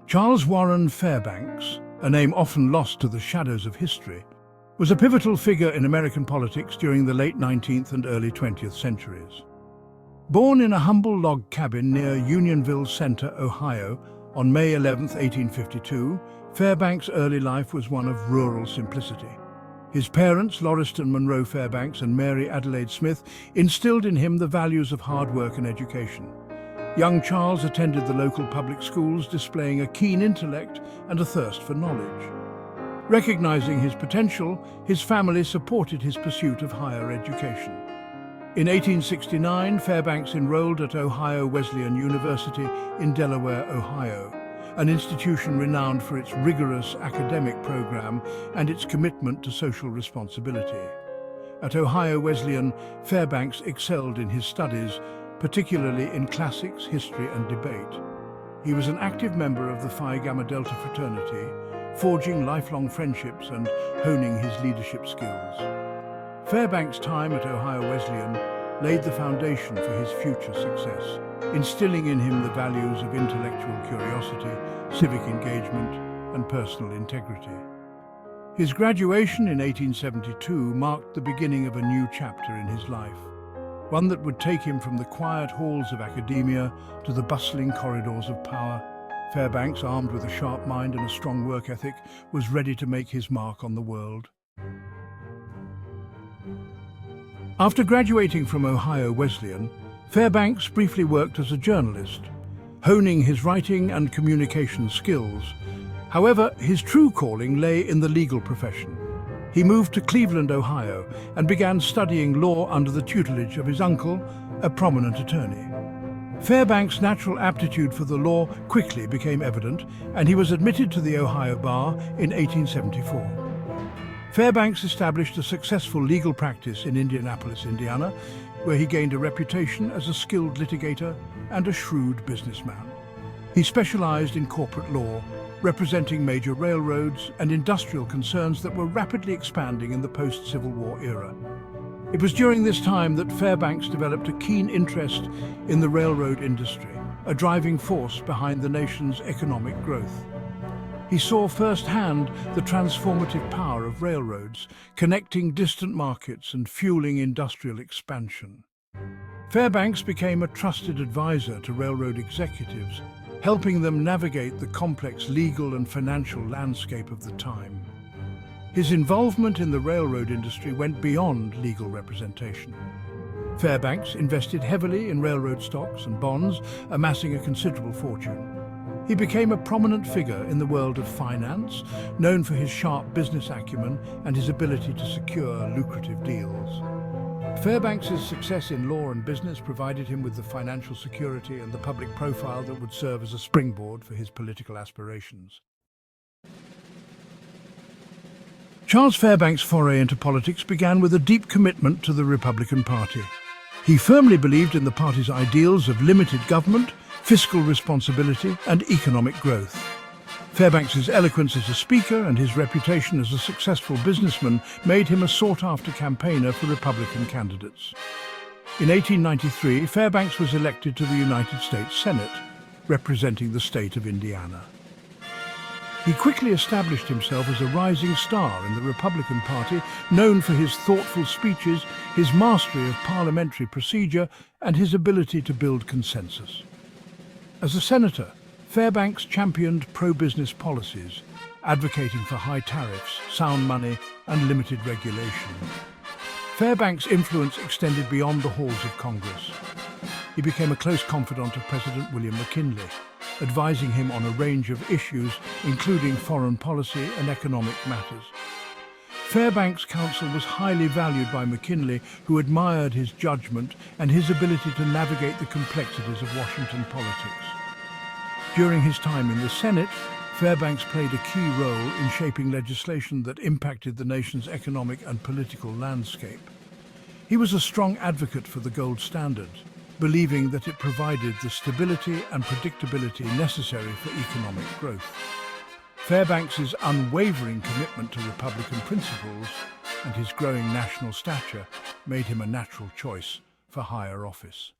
Charles Warren Fairbanks, a name often lost to the shadows of history, was a pivotal figure in American politics during the late 19th and early 20th centuries. Born in a humble log cabin near Unionville Center, Ohio, on May 11, 1852, Fairbanks' early life was one of rural simplicity. His parents, Lauriston Monroe Fairbanks and Mary Adelaide Smith, instilled in him the values of hard work and education. Young Charles attended the local public schools, displaying a keen intellect and a thirst for knowledge. Recognizing his potential, his family supported his pursuit of higher education. In 1869, Fairbanks enrolled at Ohio Wesleyan University in Delaware, Ohio, an institution renowned for its rigorous academic program and its commitment to social responsibility. At Ohio Wesleyan, Fairbanks excelled in his studies, particularly in classics, history, and debate. He was an active member of the Phi Gamma Delta fraternity, forging lifelong friendships and honing his leadership skills. Fairbanks' time at Ohio Wesleyan laid the foundation for his future success, instilling in him the values of intellectual curiosity, civic engagement, and personal integrity. His graduation in 1872 marked the beginning of a new chapter in his life, one that would take him from the quiet halls of academia to the bustling corridors of power. Fairbanks, armed with a sharp mind and a strong work ethic, was ready to make his mark on the world. After graduating from Ohio Wesleyan, Fairbanks briefly worked as a journalist, honing his writing and communication skills. However, his true calling lay in the legal profession. He moved to Cleveland, Ohio, and began studying law under the tutelage of his uncle, a prominent attorney. Fairbanks' natural aptitude for the law quickly became evident, and he was admitted to the Ohio bar in 1874. Fairbanks established a successful legal practice in Indianapolis, Indiana, where he gained a reputation as a skilled litigator and a shrewd businessman. He specialized in corporate law, representing major railroads and industrial concerns that were rapidly expanding in the post-Civil War era. It was during this time that Fairbanks developed a keen interest in the railroad industry, a driving force behind the nation's economic growth. He saw firsthand the transformative power of railroads, connecting distant markets and fueling industrial expansion. Fairbanks became a trusted advisor to railroad executives, helping them navigate the complex legal and financial landscape of the time. His involvement in the railroad industry went beyond legal representation. Fairbanks invested heavily in railroad stocks and bonds, amassing a considerable fortune. He became a prominent figure in the world of finance, known for his sharp business acumen and his ability to secure lucrative deals. Fairbanks' success in law and business provided him with the financial security and the public profile that would serve as a springboard for his political aspirations. Charles Fairbanks' foray into politics began with a deep commitment to the Republican Party. He firmly believed in the party's ideals of limited government, fiscal responsibility, and economic growth. Fairbanks' eloquence as a speaker and his reputation as a successful businessman made him a sought-after campaigner for Republican candidates. In 1893, Fairbanks was elected to the United States Senate, representing the state of Indiana. He quickly established himself as a rising star in the Republican Party, known for his thoughtful speeches, his mastery of parliamentary procedure, and his ability to build consensus. As a senator, Fairbanks championed pro-business policies, advocating for high tariffs, sound money, and limited regulation. Fairbanks' influence extended beyond the halls of Congress. He became a close confidant of President William McKinley, advising him on a range of issues, including foreign policy and economic matters. Fairbanks' counsel was highly valued by McKinley, who admired his judgment and his ability to navigate the complexities of Washington politics. During his time in the Senate, Fairbanks played a key role in shaping legislation that impacted the nation's economic and political landscape. He was a strong advocate for the gold standard, believing that it provided the stability and predictability necessary for economic growth. Fairbanks' unwavering commitment to Republican principles and his growing national stature made him a natural choice for higher office.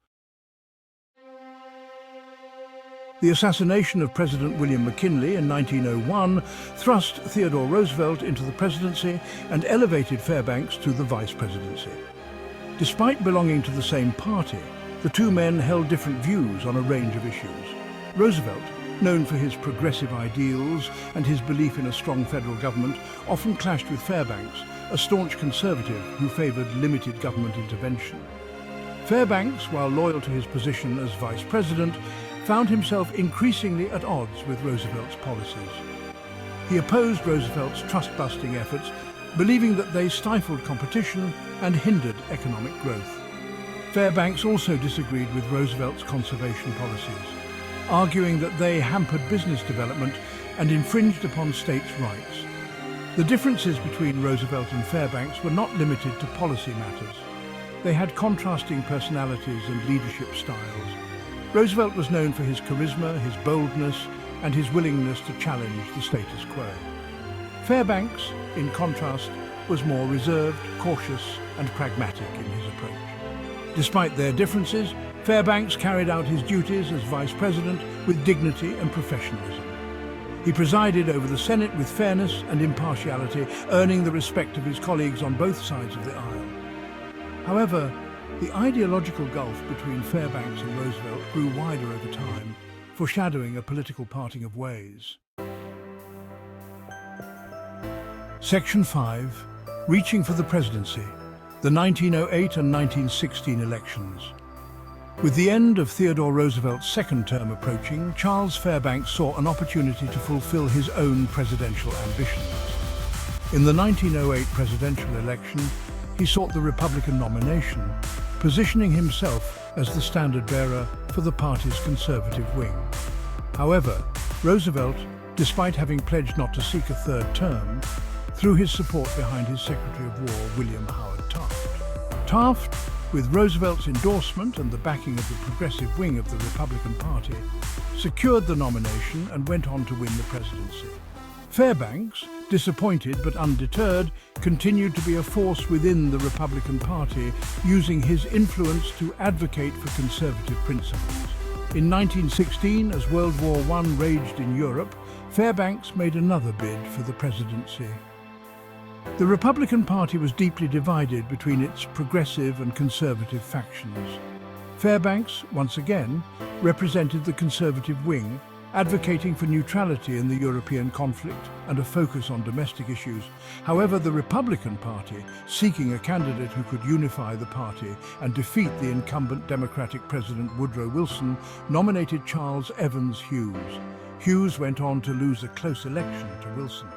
The assassination of President William McKinley in 1901 thrust Theodore Roosevelt into the presidency and elevated Fairbanks to the vice presidency. Despite belonging to the same party, the two men held different views on a range of issues. Roosevelt, known for his progressive ideals and his belief in a strong federal government, often clashed with Fairbanks, a staunch conservative who favoured limited government intervention. Fairbanks, while loyal to his position as vice president, found himself increasingly at odds with Roosevelt's policies. He opposed Roosevelt's trust-busting efforts, believing that they stifled competition and hindered economic growth. Fairbanks also disagreed with Roosevelt's conservation policies, arguing that they hampered business development and infringed upon states' rights. The differences between Roosevelt and Fairbanks were not limited to policy matters. They had contrasting personalities and leadership styles. Roosevelt was known for his charisma, his boldness, and his willingness to challenge the status quo. Fairbanks, in contrast, was more reserved, cautious, and pragmatic in his approach. Despite their differences, Fairbanks carried out his duties as vice president with dignity and professionalism. He presided over the Senate with fairness and impartiality, earning the respect of his colleagues on both sides of the aisle. However, the ideological gulf between Fairbanks and Roosevelt grew wider over time, foreshadowing a political parting of ways. Section 5. Reaching for the Presidency, the 1908 and 1916 elections. With the end of Theodore Roosevelt's second term approaching, Charles Fairbanks saw an opportunity to fulfill his own presidential ambitions. In the 1908 presidential election, he sought the Republican nomination, positioning himself as the standard-bearer for the party's conservative wing. However, Roosevelt, despite having pledged not to seek a third term, threw his support behind his Secretary of War, William Howard Taft. Taft, with Roosevelt's endorsement and the backing of the progressive wing of the Republican Party, secured the nomination and went on to win the presidency. Fairbanks, disappointed but undeterred, continued to be a force within the Republican Party, using his influence to advocate for conservative principles. In 1916, as World War I raged in Europe, Fairbanks made another bid for the presidency. The Republican Party was deeply divided between its progressive and conservative factions. Fairbanks, once again, represented the conservative wing, advocating for neutrality in the European conflict and a focus on domestic issues. However, the Republican Party, seeking a candidate who could unify the party and defeat the incumbent Democratic President Woodrow Wilson, nominated Charles Evans Hughes. Hughes went on to lose a close election to Wilson.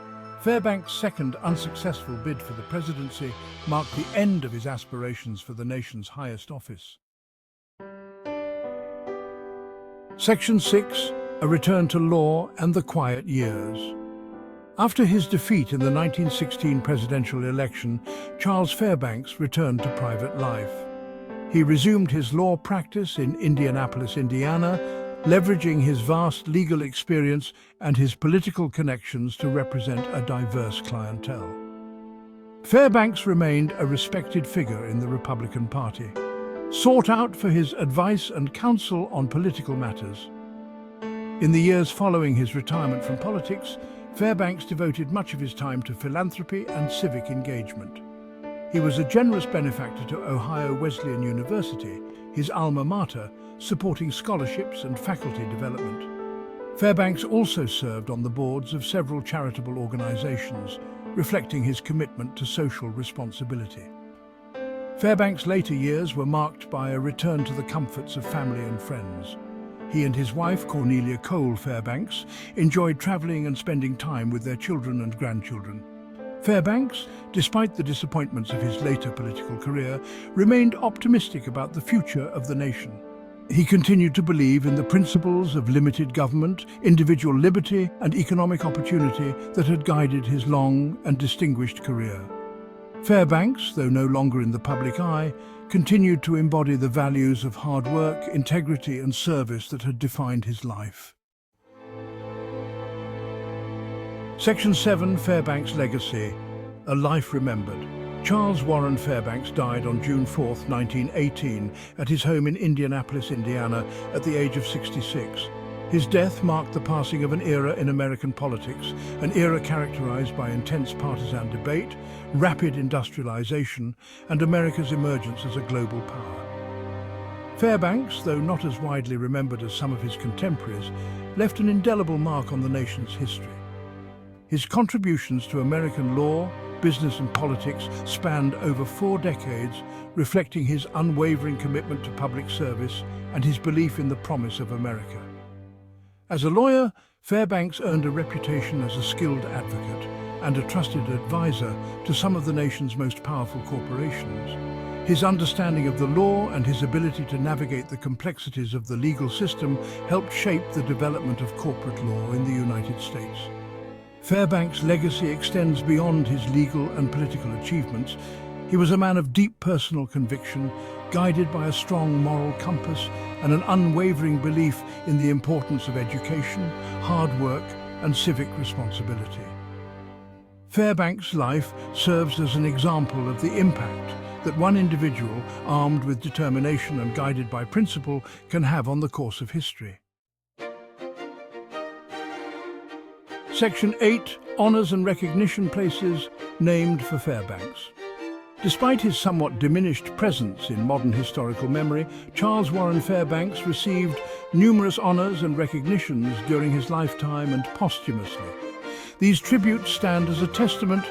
Fairbanks' second unsuccessful bid for the presidency marked the end of his aspirations for the nation's highest office. Section 6. A return to law and the quiet years. After his defeat in the 1916 presidential election, Charles Fairbanks returned to private life. He resumed his law practice in Indianapolis, Indiana, leveraging his vast legal experience and his political connections to represent a diverse clientele. Fairbanks remained a respected figure in the Republican Party, sought out for his advice and counsel on political matters. In the years following his retirement from politics, Fairbanks devoted much of his time to philanthropy and civic engagement. He was a generous benefactor to Ohio Wesleyan University, his alma mater, supporting scholarships and faculty development. Fairbanks also served on the boards of several charitable organizations, reflecting his commitment to social responsibility. Fairbanks' later years were marked by a return to the comforts of family and friends. He and his wife, Cornelia Cole Fairbanks, enjoyed traveling and spending time with their children and grandchildren. Fairbanks, despite the disappointments of his later political career, remained optimistic about the future of the nation. He continued to believe in the principles of limited government, individual liberty, and economic opportunity that had guided his long and distinguished career. Fairbanks, though no longer in the public eye, continued to embody the values of hard work, integrity, and service that had defined his life. Section 7. Fairbanks' Legacy. A Life Remembered. Charles Warren Fairbanks died on June 4, 1918, at his home in Indianapolis, Indiana, at the age of 66. His death marked the passing of an era in American politics, an era characterized by intense partisan debate, rapid industrialization, and America's emergence as a global power. Fairbanks, though not as widely remembered as some of his contemporaries, left an indelible mark on the nation's history. His contributions to American law, business and politics spanned over 4 decades, reflecting his unwavering commitment to public service and his belief in the promise of America. As a lawyer, Fairbanks earned a reputation as a skilled advocate and a trusted advisor to some of the nation's most powerful corporations. His understanding of the law and his ability to navigate the complexities of the legal system helped shape the development of corporate law in the United States. Fairbanks' legacy extends beyond his legal and political achievements. He was a man of deep personal conviction, guided by a strong moral compass and an unwavering belief in the importance of education, hard work, and civic responsibility. Fairbanks' life serves as an example of the impact that one individual, armed with determination and guided by principle, can have on the course of history. Section 8. Honours and recognition places named for Fairbanks. Despite his somewhat diminished presence in modern historical memory, Charles Warren Fairbanks received numerous honours and recognitions during his lifetime and posthumously. These tributes stand as a testament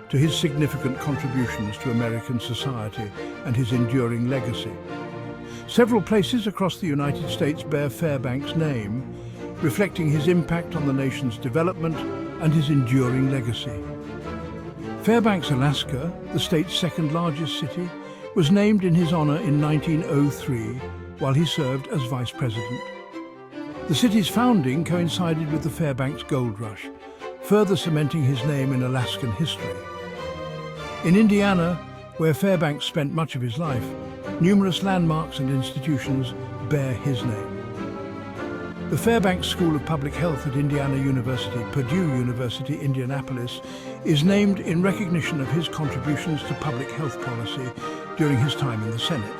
to his significant contributions to American society and his enduring legacy. Several places across the United States bear Fairbanks' name, reflecting his impact on the nation's development and his enduring legacy. Fairbanks, Alaska, the state's second-largest city, was named in his honor in 1903 while he served as vice president. The city's founding coincided with the Fairbanks Gold Rush, further cementing his name in Alaskan history. In Indiana, where Fairbanks spent much of his life, numerous landmarks and institutions bear his name. The Fairbanks School of Public Health at Indiana University, Purdue University, Indianapolis, is named in recognition of his contributions to public health policy during his time in the Senate.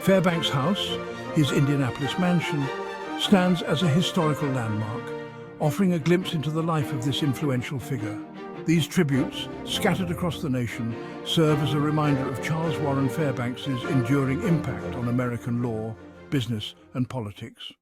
Fairbanks House, his Indianapolis mansion, stands as a historical landmark, offering a glimpse into the life of this influential figure. These tributes, scattered across the nation, serve as a reminder of Charles Warren Fairbanks' enduring impact on American law, business and politics.